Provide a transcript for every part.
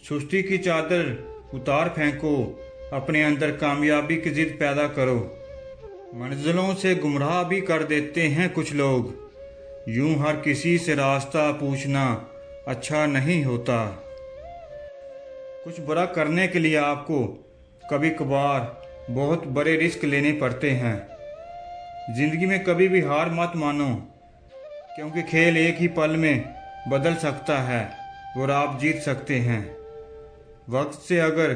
सुस्ती की चादर उतार फेंको, अपने अंदर कामयाबी की जिद पैदा करो। मंजिलों से गुमराह भी कर देते हैं कुछ लोग, यूं हर किसी से रास्ता पूछना अच्छा नहीं होता। कुछ बुरा करने के लिए आपको कभी कभार बहुत बड़े रिस्क लेने पड़ते हैं। जिंदगी में कभी भी हार मत मानो, क्योंकि खेल एक ही पल में बदल सकता है और आप जीत सकते हैं। वक्त से अगर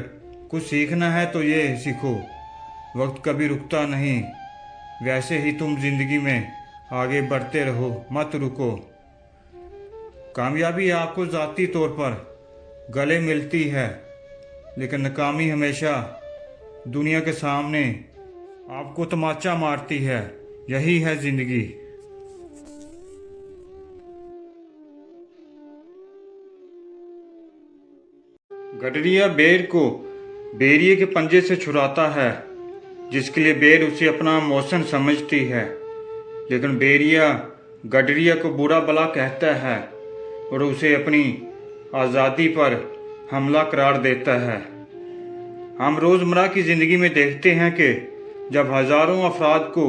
कुछ सीखना है तो ये सीखो, वक्त कभी रुकता नहीं। वैसे ही तुम जिंदगी में आगे बढ़ते रहो, मत रुको। कामयाबी आपको ज़ाती तौर पर गले मिलती है, लेकिन नाकामी हमेशा दुनिया के सामने आपको तमाचा मारती है। यही है जिंदगी। गडरिया बेर को बेरिए के पंजे से छुड़ाता है, जिसके लिए बेर उसे अपना मौसन समझती है, लेकिन बेरिया गडरिया को बुरा भला कहता है और उसे अपनी आज़ादी पर हमला करार देता है। हम रोज़मर्रा की ज़िंदगी में देखते हैं कि जब हज़ारों अफराद को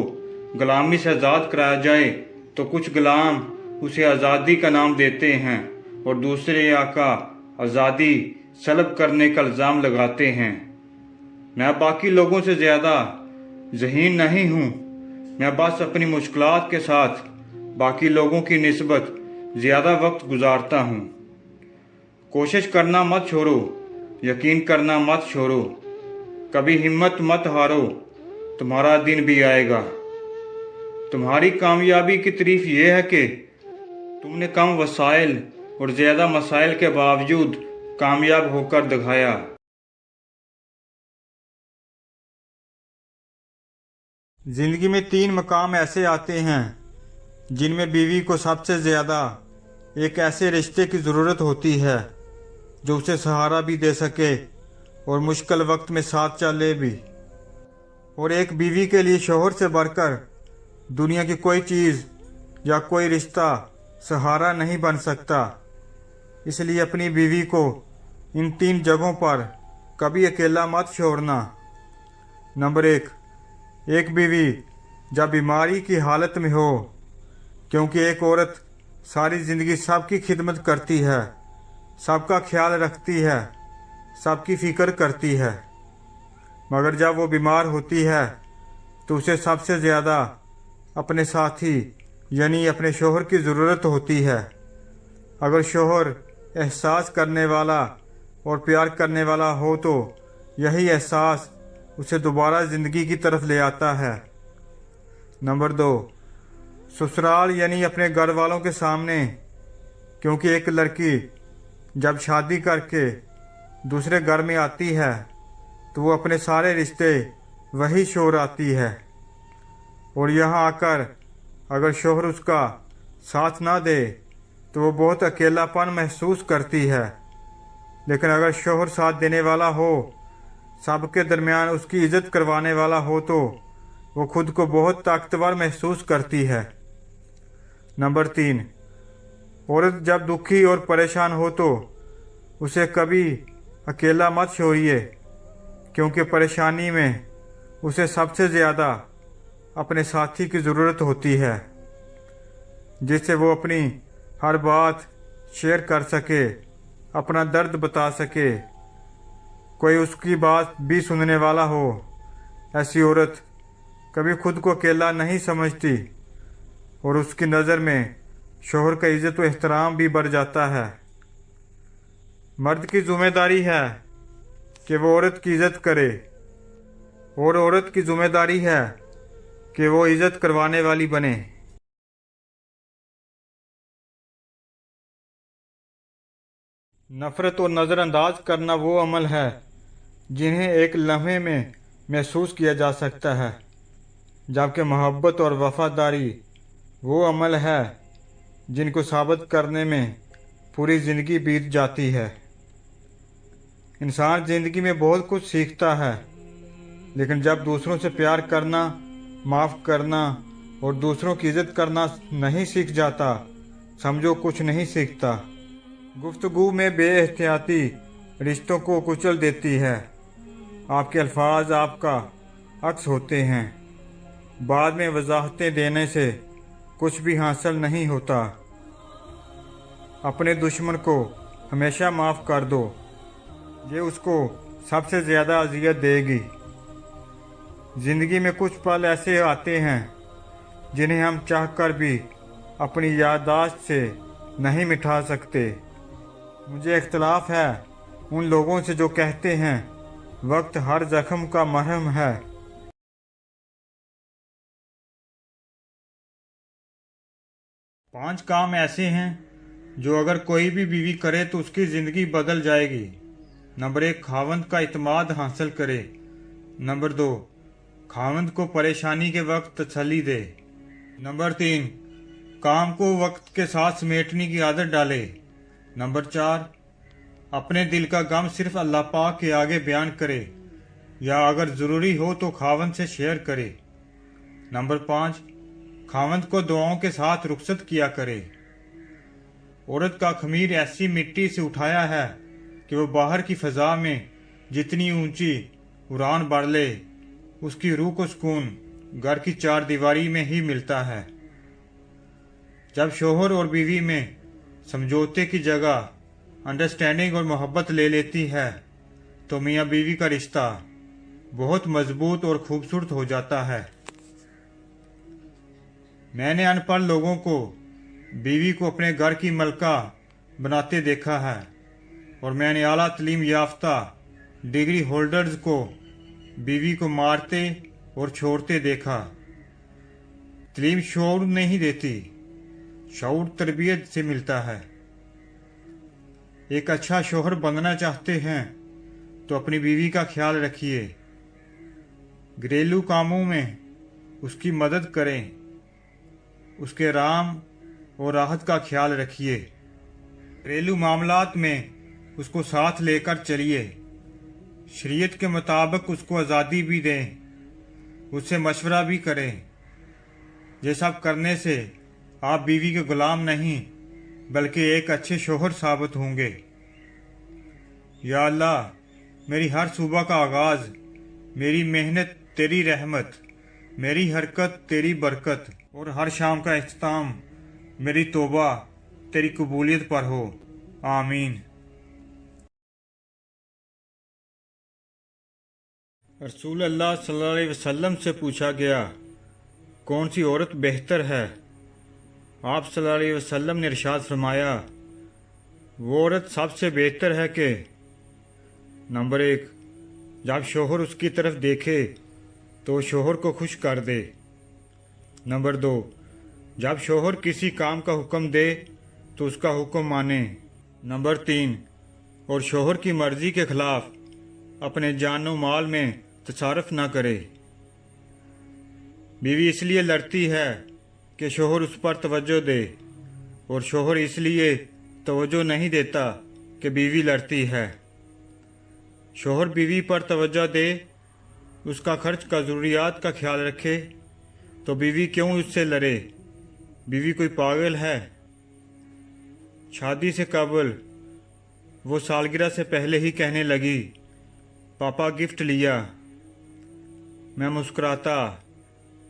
गुलामी से आज़ाद कराया जाए तो कुछ गुलाम उसे आज़ादी का नाम देते हैं और दूसरे आका आज़ादी सल्ब करने का इल्ज़ाम लगाते हैं। मैं बाकी लोगों से ज़्यादा ज़हीन नहीं हूँ, मैं बस अपनी मुश्किलात के साथ बाकी लोगों की निस्बत ज़्यादा वक्त गुजारता हूँ। कोशिश करना मत छोड़ो, यकीन करना मत छोड़ो, कभी हिम्मत मत हारो, तुम्हारा दिन भी आएगा। तुम्हारी कामयाबी की तारीफ यह है कि तुमने कम वसाइल और ज़्यादा मसाइल के बावजूद कामयाब होकर दिखाया। जिंदगी में 3 मकाम ऐसे आते हैं जिनमें बीवी को सबसे ज़्यादा एक ऐसे रिश्ते की ज़रूरत होती है जो उसे सहारा भी दे सके और मुश्किल वक्त में साथ चले भी। और एक बीवी के लिए शौहर से बढ़कर दुनिया की कोई चीज़ या कोई रिश्ता सहारा नहीं बन सकता। इसलिए अपनी बीवी को इन 3 जगहों पर कभी अकेला मत छोड़ना। नंबर 1, एक बीवी जब बीमारी की हालत में हो, क्योंकि एक औरत सारी ज़िंदगी सबकी खिदमत करती है, सबका ख्याल रखती है, सबकी फ़िक्र करती है, मगर जब वो बीमार होती है तो उसे सबसे ज़्यादा अपने साथी यानी अपने शौहर की ज़रूरत होती है। अगर शौहर एहसास करने वाला और प्यार करने वाला हो तो यही एहसास उसे दोबारा ज़िंदगी की तरफ ले आता है। नंबर 2, ससुराल यानी अपने घर वालों के सामने, क्योंकि एक लड़की जब शादी करके दूसरे घर में आती है तो वो अपने सारे रिश्ते वही छोड़ आती है, और यहाँ आकर अगर शौहर उसका साथ ना दे तो वो बहुत अकेलापन महसूस करती है। लेकिन अगर शौहर साथ देने वाला हो, सबके दरमियान उसकी इज़्ज़त करवाने वाला हो, तो वो खुद को बहुत ताकतवर महसूस करती है। नंबर 3, औरत जब दुखी और परेशान हो तो उसे कभी अकेला मत छोड़िए, क्योंकि परेशानी में उसे सबसे ज़्यादा अपने साथी की ज़रूरत होती है, जिससे वो अपनी हर बात शेयर कर सके, अपना दर्द बता सके, कोई उसकी बात भी सुनने वाला हो। ऐसी औरत कभी खुद को अकेला नहीं समझती और उसकी नज़र में शौहर का इज़्ज़त व एहतराम भी बढ़ जाता है। मर्द की जिम्मेदारी है कि वो औरत की इज़्ज़त करे और औरत की जिम्मेदारी है कि वो इज़्ज़त करवाने वाली बने। नफ़रत और नज़रअंदाज करना वो अमल है जिन्हें एक लम्हे में महसूस किया जा सकता है, जबकि मोहब्बत और वफ़ादारी वो अमल है जिनको साबित करने में पूरी ज़िंदगी बीत जाती है। इंसान ज़िंदगी में बहुत कुछ सीखता है, लेकिन जब दूसरों से प्यार करना, माफ़ करना और दूसरों की इज़्ज़त करना नहीं सीख जाता, समझो कुछ नहीं सीखता। गुफ्तगू में बेएहतियाती रिश्तों को कुचल देती है। आपके अल्फाज आपका अक्स होते हैं। बाद में वजाहतें देने से कुछ भी हासिल नहीं होता। अपने दुश्मन को हमेशा माफ़ कर दो, ये उसको सबसे ज़्यादा अजियत देगी। ज़िंदगी में कुछ पल ऐसे आते हैं जिन्हें हम चाहकर भी अपनी याददाश्त से नहीं मिटा सकते। मुझे इख्तलाफ है उन लोगों से जो कहते हैं वक्त हर जख्म का मरहम है। 5 काम ऐसे हैं जो अगर कोई भी बीवी करे तो उसकी ज़िंदगी बदल जाएगी। नंबर 1, खावंद का इत्मीनान हासिल करे। नंबर 2, खावंद को परेशानी के वक्त तसल्ली दे। नंबर 3, काम को वक्त के साथ समेटने की आदत डाले। नंबर 4, अपने दिल का गम सिर्फ अल्लाह पाक के आगे बयान करे या अगर ज़रूरी हो तो खावंद से शेयर करे। नंबर 5, खावंद को दुआओं के साथ रुखसत किया करे। औरत का खमीर ऐसी मिट्टी से उठाया है कि वो बाहर की फ़ज़ा में जितनी ऊंची उड़ान भर ले उसकी रूह को सुकून घर की 4 दीवारी में ही मिलता है। जब शोहर और बीवी में समझौते की जगह अंडरस्टैंडिंग और मोहब्बत ले लेती है तो मियाँ बीवी का रिश्ता बहुत मजबूत और खूबसूरत हो जाता है। मैंने अनपढ़ लोगों को बीवी को अपने घर की मलका बनाते देखा है और मैंने आला तालीम याफ्ता डिग्री होल्डर्स को बीवी को मारते और छोड़ते देखा। तालीम शऊर नहीं देती, शऊर तरबियत से मिलता है। एक अच्छा शोहर बनना चाहते हैं तो अपनी बीवी का ख्याल रखिए। घरेलू कामों में उसकी मदद करें, उसके आराम और राहत का ख्याल रखिए। घरेलू मामलात में उसको साथ लेकर चलिए। शरीयत के मुताबिक उसको आज़ादी भी दें, उससे मशवरा भी करें। ये सब करने से आप बीवी के गुलाम नहीं बल्कि एक अच्छे शोहर साबित होंगे। या अल्लाह, मेरी हर सुबह का आगाज़, मेरी मेहनत तेरी रहमत, मेरी हरकत तेरी बरकत और हर शाम का इख्तिताम मेरी तौबा तेरी कबूलियत पर हो। आमीन। रसूल अल्लाह सल्लल्लाहु अलैहि वसल्लम से पूछा गया, कौन सी औरत बेहतर है? आप सल्लल्लाहु अलैहि वसल्लम ने इरशाद फरमाया, वो औरत सबसे बेहतर है कि नंबर 1, जब शोहर उसकी तरफ देखे तो शोहर को खुश कर दे। नंबर 2, जब शोहर किसी काम का हुक्म दे तो उसका हुक्म माने। नंबर 3, और शोहर की मर्ज़ी के ख़िलाफ़ अपने जान व माल में तसारुफ ना करे। बीवी इसलिए लड़ती है कि शोहर उस पर तवज्जो दे और शोहर इसलिए तवज्जो नहीं देता कि बीवी लड़ती है। शोहर बीवी पर तवज्जो दे, उसका खर्च का ज़रूरियात का ख्याल रखे तो बीवी क्यों उससे लड़े? बीवी कोई पागल है? शादी से कबल वो सालगिरह से पहले ही कहने लगी, पापा गिफ्ट लिया। मैं मुस्कुराता,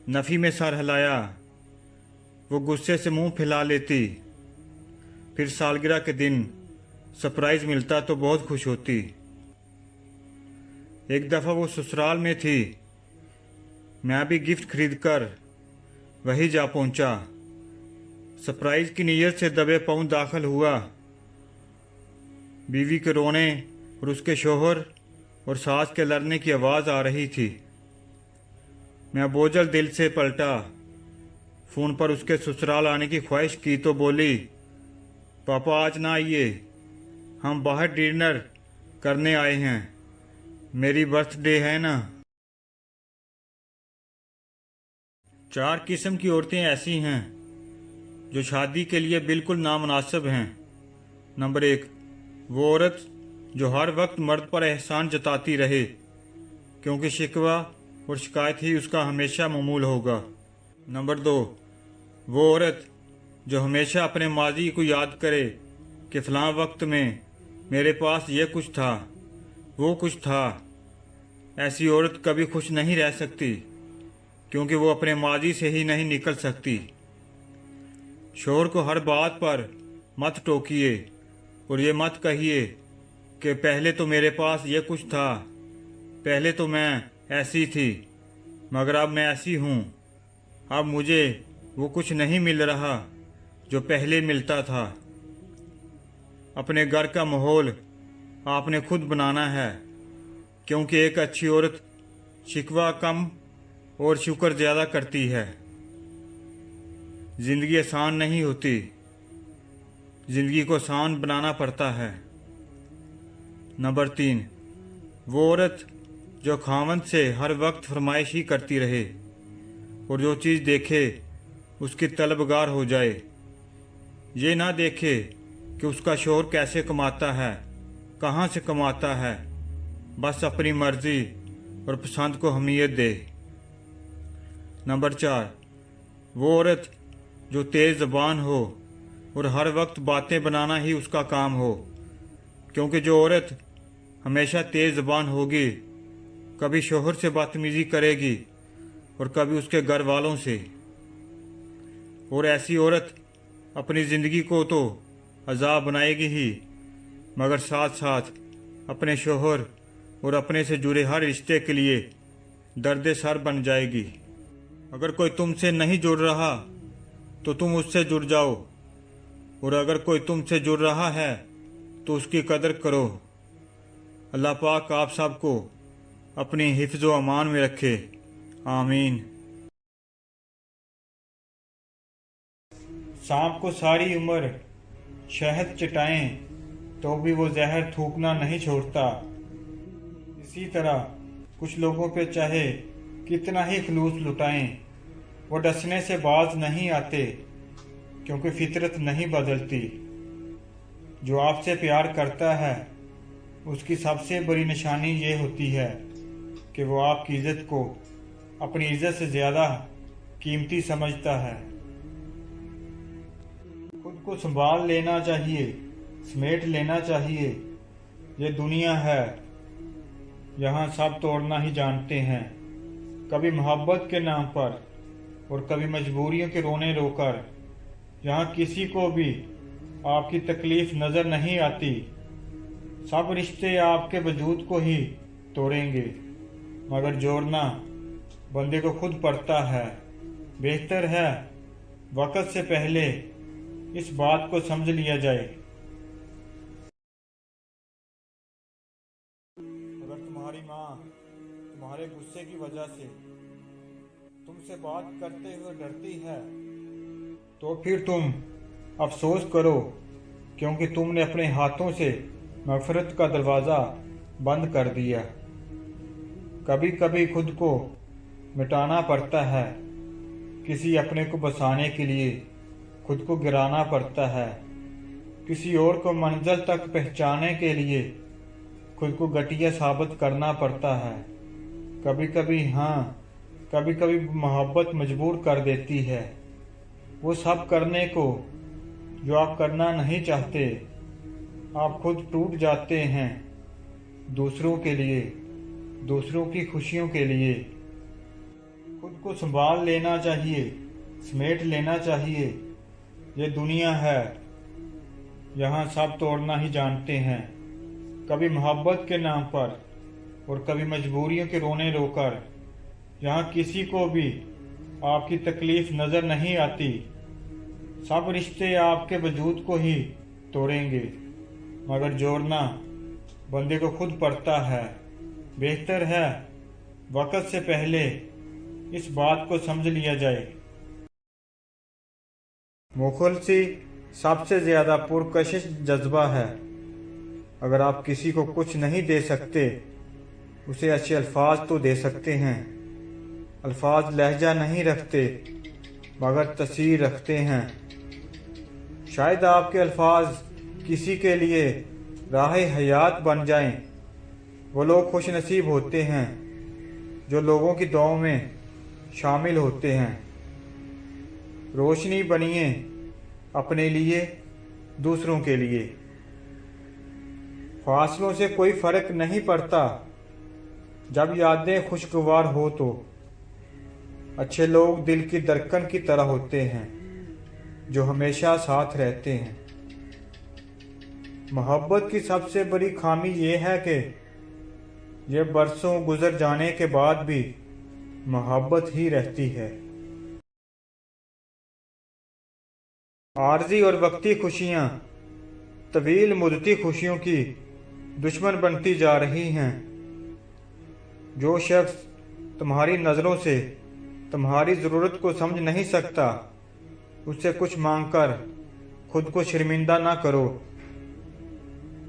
नफ़ी में सर हिलाया। वो गुस्से से मुंह फैला लेती। फिर सालगिरह के दिन सरप्राइज़ मिलता तो बहुत खुश होती। एक दफ़ा वो ससुराल में थी, मैं भी गिफ्ट खरीदकर वहीं जा पहुंचा। सरप्राइज़ की नीयत से दबे पाँव दाखिल हुआ। बीवी के रोने और उसके शोहर और सास के लड़ने की आवाज़ आ रही थी। मैं बोझल दिल से पलटा। फ़ोन पर उसके ससुराल आने की ख्वाहिश की तो बोली, पापा आज ना आइए, हम बाहर डिनर करने आए हैं, मेरी बर्थडे है ना। 4 किस्म की औरतें ऐसी हैं जो शादी के लिए बिल्कुल नामुनासिब हैं। नंबर 1, वो औरत जो हर वक्त मर्द पर एहसान जताती रहे, क्योंकि शिकवा और शिकायत ही उसका हमेशा मामूल होगा। नंबर 2, वो औरत जो हमेशा अपने माजी को याद करे कि फ़लाँ वक्त में मेरे पास ये कुछ था, वो कुछ था। ऐसी औरत कभी खुश नहीं रह सकती, क्योंकि वो अपने माजी से ही नहीं निकल सकती। शोहर को हर बात पर मत टोकिए और ये मत कहिए कि पहले तो मेरे पास ये कुछ था, पहले तो मैं ऐसी थी, मगर अब मैं ऐसी हूँ। अब मुझे वो कुछ नहीं मिल रहा जो पहले मिलता था। अपने घर का माहौल आपने खुद बनाना है, क्योंकि एक अच्छी औरत शिकवा कम और शुक्र ज़्यादा करती है। ज़िंदगी आसान नहीं होती, ज़िंदगी को आसान बनाना पड़ता है। नंबर 3, वो औरत जो खामन से हर वक्त फरमाइश ही करती रहे और जो चीज़ देखे उसकी तलबगार हो जाए। ये ना देखे कि उसका शौहर कैसे कमाता है, कहाँ से कमाता है, बस अपनी मर्जी और पसंद को अहमियत दे। नंबर 4, वो औरत जो तेज़ ज़बान हो और हर वक्त बातें बनाना ही उसका काम हो, क्योंकि जो औरत हमेशा तेज़ ज़बान होगी कभी शौहर से बदतमीज़ी करेगी और कभी उसके घर वालों से। और ऐसी औरत अपनी ज़िंदगी को तो अज़ाब बनाएगी ही, मगर साथ साथ अपने शौहर और अपने से जुड़े हर रिश्ते के लिए दर्द सर बन जाएगी। अगर कोई तुमसे नहीं जुड़ रहा तो तुम उससे जुड़ जाओ, और अगर कोई तुमसे जुड़ रहा है तो उसकी कदर करो। अल्लाह पाक आप सबको अपनी हिफ्ज़ व अमान में रखे, आमीन। सांप को सारी उम्र शहद चटाएं तो भी वो जहर थूकना नहीं छोड़ता। इसी तरह कुछ लोगों पे चाहे कितना ही खलूस लुटाएं, वो डसने से बाज नहीं आते, क्योंकि फितरत नहीं बदलती। जो आपसे प्यार करता है उसकी सबसे बड़ी निशानी ये होती है कि वो आपकी इज्जत को अपनी इज्जत से ज़्यादा कीमती समझता है। खुद को संभाल लेना चाहिए, समेट लेना चाहिए। ये दुनिया है, यहाँ सब तोड़ना ही जानते हैं, कभी मोहब्बत के नाम पर और कभी मजबूरियों के रोने रोकर। यहाँ किसी को भी आपकी तकलीफ नज़र नहीं आती। सब रिश्ते आपके वजूद को ही तोड़ेंगे, मगर जोड़ना बंदे को खुद पड़ता है। बेहतर है वक्त से पहले इस बात को समझ लिया जाए। अगर तुम्हारी माँ तुम्हारे गुस्से की वजह से तुमसे बात करते हुए डरती है तो फिर तुम अफसोस करो, क्योंकि तुमने अपने हाथों से मग़फ़िरत का दरवाज़ा बंद कर दिया। कभी कभी खुद को मिटाना पड़ता है, किसी अपने को बसाने के लिए खुद को गिराना पड़ता है, किसी और को मंजिल तक पहुंचाने के लिए खुद को घटिया साबित करना पड़ता है। कभी कभी कभी कभी मोहब्बत मजबूर कर देती है वो सब करने को जो आप करना नहीं चाहते। आप खुद टूट जाते हैं दूसरों के लिए, दूसरों की खुशियों के लिए। खुद को संभाल लेना चाहिए, समेट लेना चाहिए। ये दुनिया है, यहाँ सब तोड़ना ही जानते हैं, कभी मोहब्बत के नाम पर और कभी मजबूरियों के रोने रोकर। यहाँ किसी को भी आपकी तकलीफ नज़र नहीं आती। सब रिश्ते आपके वजूद को ही तोड़ेंगे, मगर जोड़ना बंदे को खुद पड़ता है। बेहतर है वक्त से पहले इस बात को समझ लिया जाए। मुखलसी सबसे ज़्यादा पुरकशिश जज्बा है। अगर आप किसी को कुछ नहीं दे सकते, उसे अच्छे अल्फाज तो दे सकते हैं। अल्फाज लहजा नहीं रखते, मगर तसीर रखते हैं। शायद आपके अल्फाज किसी के लिए राह हयात बन जाएं। वो लोग खुश नसीब होते हैं जो लोगों की दुआओं में शामिल होते हैं। रोशनी बनिए अपने लिए, दूसरों के लिए। फासलों से कोई फर्क नहीं पड़ता जब यादें खुशगवार हो तो। अच्छे लोग दिल की धड़कन की तरह होते हैं जो हमेशा साथ रहते हैं। मोहब्बत की सबसे बड़ी खामी ये है कि ये बरसों गुजर जाने के बाद भी मोहब्बत ही रहती है। आर्जी और वक्ती खुशियाँ तवील मुद्दती खुशियों की दुश्मन बनती जा रही हैं। जो शख्स तुम्हारी नज़रों से तुम्हारी ज़रूरत को समझ नहीं सकता, उससे कुछ मांगकर खुद को शर्मिंदा ना करो।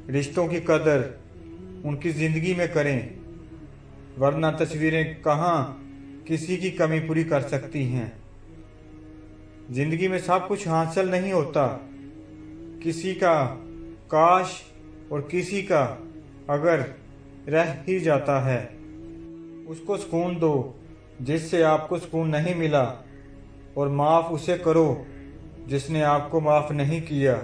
रिश्तों की कदर उनकी ज़िंदगी में करें, वरना तस्वीरें कहाँ किसी की कमी पूरी कर सकती हैं। ज़िंदगी में सब कुछ हासिल नहीं होता, किसी का काश और किसी का अगर रह ही जाता है। उसको सुकून दो जिससे आपको सुकून नहीं मिला, और माफ़ उसे करो जिसने आपको माफ़ नहीं किया।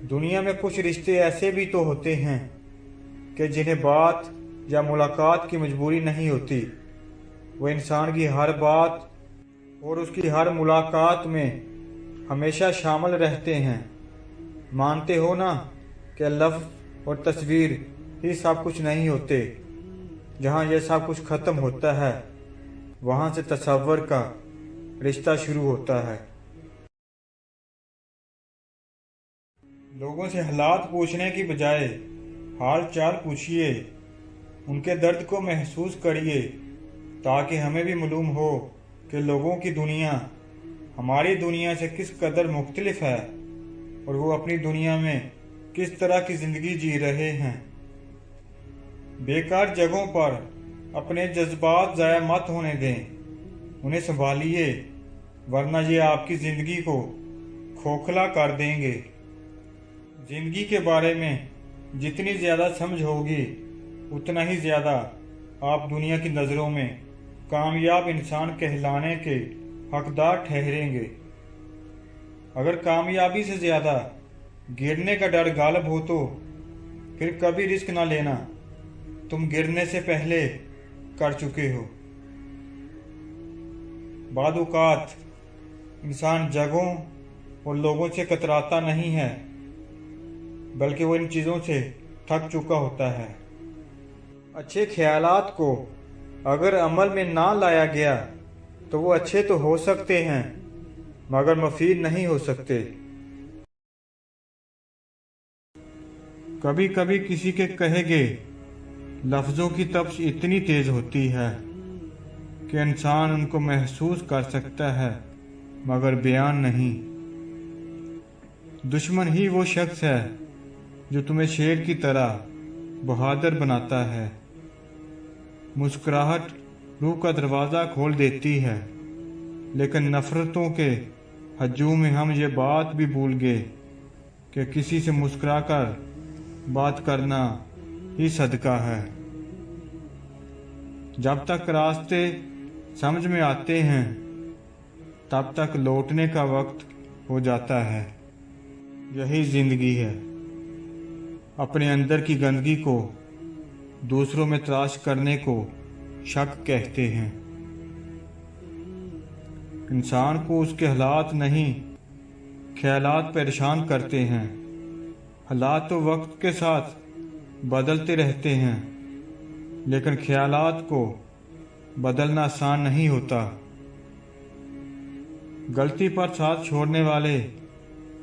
दुनिया में कुछ रिश्ते ऐसे भी तो होते हैं कि जिन्हें बात या मुलाकात की मजबूरी नहीं होती, वो इंसान की हर बात और उसकी हर मुलाकात में हमेशा शामिल रहते हैं। मानते हो ना कि लफ्ज़ और तस्वीर ही सब कुछ नहीं होते। जहाँ यह सब कुछ ख़त्म होता है, वहाँ से तसव्वुर का रिश्ता शुरू होता है। लोगों से हालात पूछने की बजाय हाल चाल पूछिए, उनके दर्द को महसूस करिए, ताकि हमें भी मालूम हो कि लोगों की दुनिया हमारी दुनिया से किस कदर मुख्तलिफ है और वो अपनी दुनिया में किस तरह की ज़िंदगी जी रहे हैं। बेकार जगहों पर अपने जज्बात ज़ाया मत होने दें, उन्हें संभालिए, वरना ये आपकी ज़िंदगी को खोखला कर देंगे। ज़िंदगी के बारे में जितनी ज़्यादा समझ होगी, उतना ही ज़्यादा आप दुनिया की नज़रों में कामयाब इंसान कहलाने के हकदार ठहरेंगे। अगर कामयाबी से ज़्यादा गिरने का डर गालिब हो तो फिर कभी रिस्क ना लेना, तुम गिरने से पहले कर चुके हो। बाद औक़ात इंसान जगहों और लोगों से कतराता नहीं है, बल्कि वो इन चीज़ों से थक चुका होता है। अच्छे ख्यालात को अगर अमल में ना लाया गया तो वो अच्छे तो हो सकते हैं, मगर मुफीद नहीं हो सकते। कभी कभी किसी के कहे गए लफ्ज़ों की तप्श इतनी तेज़ होती है कि इंसान उनको महसूस कर सकता है, मगर बयान नहीं। दुश्मन ही वो शख्स है जो तुम्हें शेर की तरह बहादुर बनाता है। मुस्कुराहट रूह का दरवाज़ा खोल देती है, लेकिन नफ़रतों के हजूम में हम ये बात भी भूल गए कि किसी से मुस्कुराकर बात करना ही सदका है। जब तक रास्ते समझ में आते हैं, तब तक लौटने का वक्त हो जाता है। यही ज़िंदगी है। अपने अंदर की गंदगी को दूसरों में तलाश करने को शक कहते हैं। इंसान को उसके हालात नहीं, ख्यालात परेशान करते हैं। हालात तो वक्त के साथ बदलते रहते हैं, लेकिन ख्यालात को बदलना आसान नहीं होता। गलती पर साथ छोड़ने वाले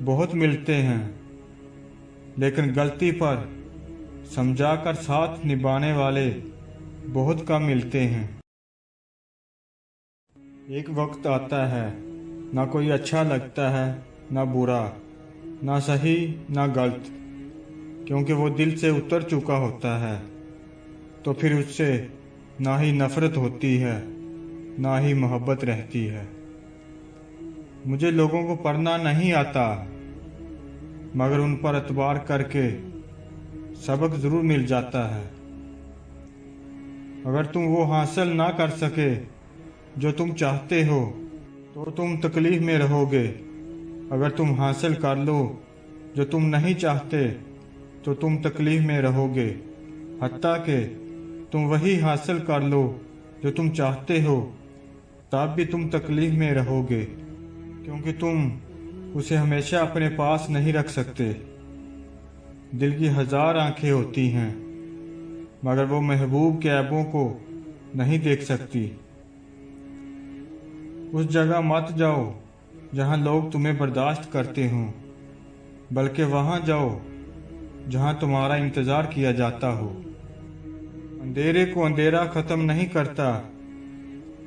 बहुत मिलते हैं, लेकिन गलती पर समझाकर साथ निभाने वाले बहुत कम मिलते हैं। एक वक्त आता है, ना कोई अच्छा लगता है, ना बुरा, ना सही, ना गलत, क्योंकि वो दिल से उतर चुका होता है। तो फिर उससे ना ही नफ़रत होती है, ना ही मोहब्बत रहती है। मुझे लोगों को पढ़ना नहीं आता, मगर उन पर एतबार करके सबक ज़रूर मिल जाता है। अगर तुम वो हासिल ना कर सके जो तुम चाहते हो, तो तुम तकलीफ़ में रहोगे। अगर तुम हासिल कर लो जो तुम नहीं चाहते, तो तुम तकलीफ में रहोगे, हत्ता कि तुम वही हासिल कर लो जो तुम चाहते हो, तब भी तुम तकलीफ में रहोगे, क्योंकि तुम उसे हमेशा अपने पास नहीं रख सकते। दिल की 1000 आंखें होती हैं, मगर वो महबूब के ऐबों को नहीं देख सकती। उस जगह मत जाओ जहां लोग तुम्हें बर्दाश्त करते हों, बल्कि वहां जाओ जहां तुम्हारा इंतज़ार किया जाता हो। अंधेरे को अंधेरा ख़त्म नहीं करता,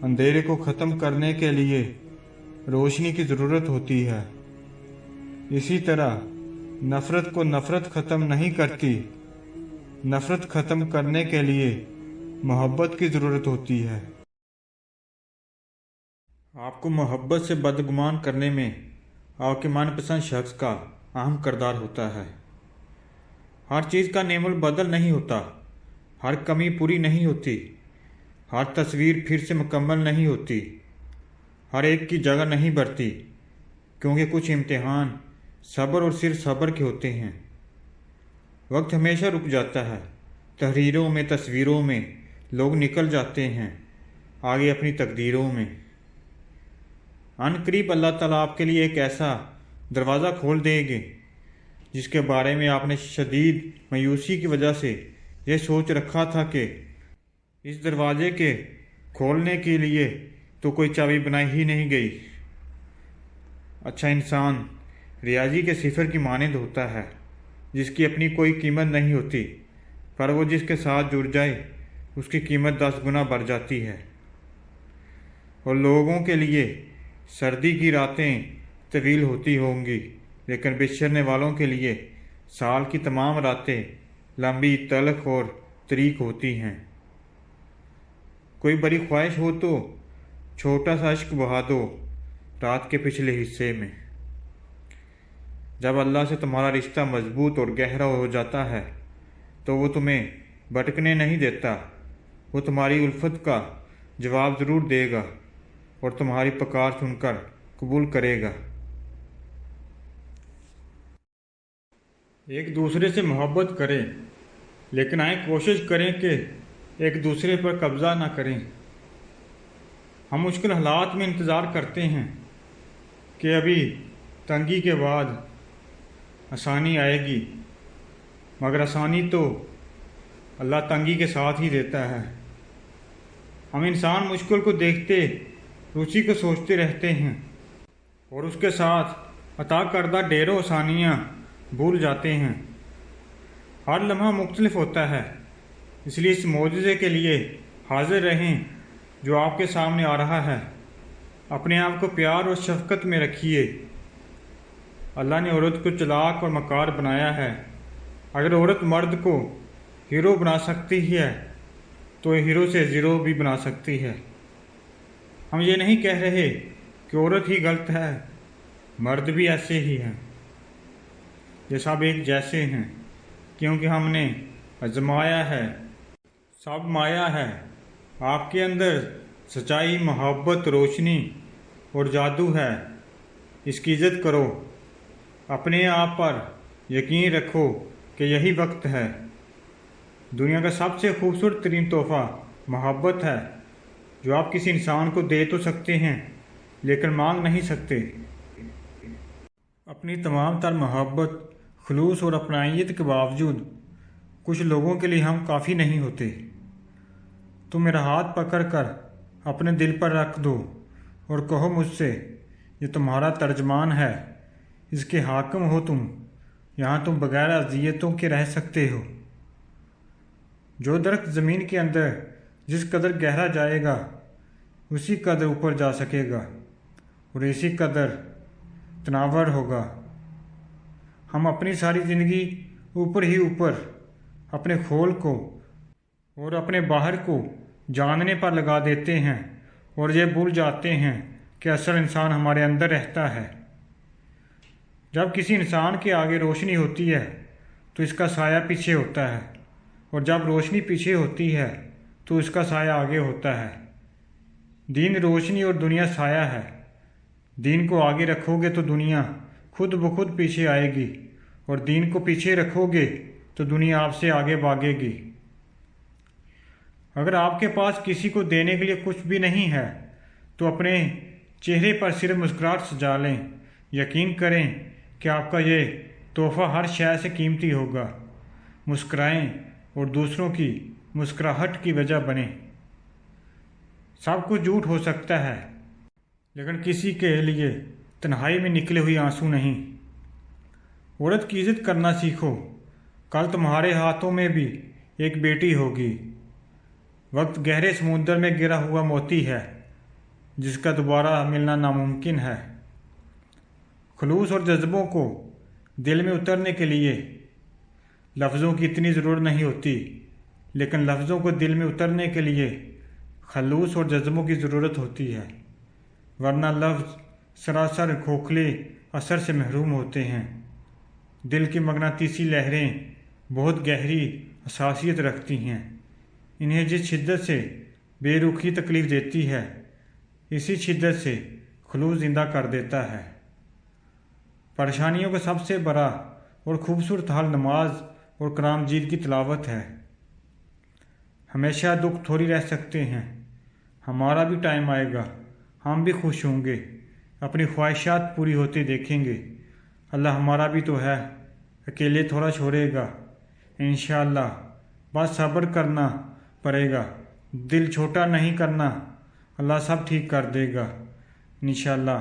अंधेरे को ख़त्म करने के लिए रोशनी की ज़रूरत होती है। इसी तरह नफ़रत को नफ़रत ख़त्म नहीं करती, नफ़रत ख़त्म करने के लिए मोहब्बत की ज़रूरत होती है। आपको मोहब्बत से बदगुमान करने में आपके मनपसंद शख्स का अहम किरदार होता है। हर चीज़ का नेमुल बदल नहीं होता, हर कमी पूरी नहीं होती, हर तस्वीर फिर से मुकम्मल नहीं होती, हर एक की जगह नहीं भरती, क्योंकि कुछ इम्तिहान सब्र और सिर्फ सब्र के होते हैं। वक्त हमेशा रुक जाता है, तहरीरों में तस्वीरों में लोग निकल जाते हैं आगे अपनी तकदीरों में। अनकरीब अल्लाह ताला आपके लिए एक ऐसा दरवाज़ा खोल देंगे जिसके बारे में आपने शदीद मायूसी की वजह से ये सोच रखा था कि इस दरवाजे के खोलने के लिए तो कोई चाबी बनाई ही नहीं गई। अच्छा इंसान रियाजी के सिफर की मानंद होता है, जिसकी अपनी कोई कीमत नहीं होती, पर वो जिसके साथ जुड़ जाए उसकी कीमत 10 गुना बढ़ जाती है। और लोगों के लिए सर्दी की रातें तवील होती होंगी, लेकिन बिछड़ने वालों के लिए साल की तमाम रातें लंबी, तलख और तरीक होती हैं। कोई बड़ी ख्वाहिश हो तो छोटा सा इश्क बहा दो रात के पिछले हिस्से में। जब अल्लाह से तुम्हारा रिश्ता मजबूत और गहरा हो जाता है तो वो तुम्हें भटकने नहीं देता, वो तुम्हारी उल्फत का जवाब ज़रूर देगा और तुम्हारी पुकार सुनकर कबूल करेगा। एक दूसरे से मोहब्बत करें, लेकिन आए कोशिश करें कि एक दूसरे पर कब्ज़ा ना करें। हम मुश्किल हालात में इंतज़ार करते हैं कि अभी तंगी के बाद आसानी आएगी, मगर आसानी तो अल्लाह तंगी के साथ ही देता है। हम इंसान मुश्किल को देखते उसी को सोचते रहते हैं और उसके साथ अता करदा ढेरों आसानियाँ भूल जाते हैं। हर लम्हा मुख्तलिफ होता है, इसलिए इस मौजज़े के लिए हाजिर रहें जो आपके सामने आ रहा है। अपने आप को प्यार और शफकत में रखिए। अल्लाह ने औरत को चालाक और मकार बनाया है। अगर औरत मर्द को हीरो बना सकती है तो हीरो से ज़ीरो भी बना सकती है। हम ये नहीं कह रहे कि औरत ही गलत है, मर्द भी ऐसे ही हैं। ये सब एक जैसे हैं, क्योंकि हमने आजमाया है। सब माया है। आपके अंदर सच्चाई, मोहब्बत, रोशनी और जादू है। इसकी इज्जत करो। अपने आप पर यकीन रखो कि यही वक्त है। दुनिया का सबसे खूबसूरत तरीन तोहफ़ा मोहब्बत है, जो आप किसी इंसान को दे तो सकते हैं लेकिन मांग नहीं सकते। अपनी तमाम तर मोहब्बत, खुलूस और अपनाइयत के बावजूद कुछ लोगों के लिए हम काफ़ी नहीं होते। तो मेरा हाथ पकड़ कर अपने दिल पर रख दो और कहो मुझसे, ये तुम्हारा तर्जमान है, इसके हाकिम हो तुम। यहाँ तुम बगैर अज़ियतों के रह सकते हो। जो दरख्त ज़मीन के अंदर जिस कदर गहरा जाएगा उसी कदर ऊपर जा सकेगा और इसी कदर तनावर होगा। हम अपनी सारी ज़िंदगी ऊपर ही ऊपर अपने खोल को और अपने बाहर को जानने पर लगा देते हैं और ये भूल जाते हैं कि असल इंसान हमारे अंदर रहता है। जब किसी इंसान के आगे रोशनी होती है तो इसका साया पीछे होता है, और जब रोशनी पीछे होती है तो इसका साया आगे होता है। दीन रोशनी और दुनिया साया है। दीन को आगे रखोगे तो दुनिया खुद ब खुद पीछे आएगी, और दीन को पीछे रखोगे तो दुनिया आपसे आगे भागेगी। अगर आपके पास किसी को देने के लिए कुछ भी नहीं है तो अपने चेहरे पर सिर्फ मुस्कुराहट सजा लें। यकीन करें कि आपका ये तोहफा हर शय से कीमती होगा। मुस्कुराएं और दूसरों की मुस्कुराहट की वजह बने। सब कुछ झूठ हो सकता है, लेकिन किसी के लिए तन्हाई में निकले हुए आंसू नहीं। औरत की इज्जत करना सीखो। कल तुम्हारे हाथों में भी एक बेटी होगी। वक्त गहरे समुद्र में गिरा हुआ मोती है जिसका दोबारा मिलना नामुमकिन है। खुलूस और जज्बों को दिल में उतरने के लिए लफ्ज़ों की इतनी ज़रूरत नहीं होती, लेकिन लफ्ज़ों को दिल में उतरने के लिए खलूस और जज्बों की ज़रूरत होती है, वरना लफ्ज़ सरासर खोखले असर से महरूम होते हैं। दिल की मगनातीसी लहरें बहुत गहरी हसासियत रखती हैं। इन्हें जिस शिद्दत से बेरुखी तकलीफ़ देती है, इसी शिद्दत से खलूस जिंदा कर देता है। परेशानियों का सबसे बड़ा और खूबसूरत हाल नमाज और कलामजीद की तिलावत है। हमेशा दुख थोड़ी रह सकते हैं। हमारा भी टाइम आएगा, हम भी खुश होंगे, अपनी ख्वाहिशात पूरी होती देखेंगे। अल्लाह हमारा भी तो है, अकेले थोड़ा छोड़ेगा। इंशाअल्लाह बस सब्र करना पड़ेगा, दिल छोटा नहीं करना। अल्लाह सब ठीक कर देगा इंशाअल्लाह।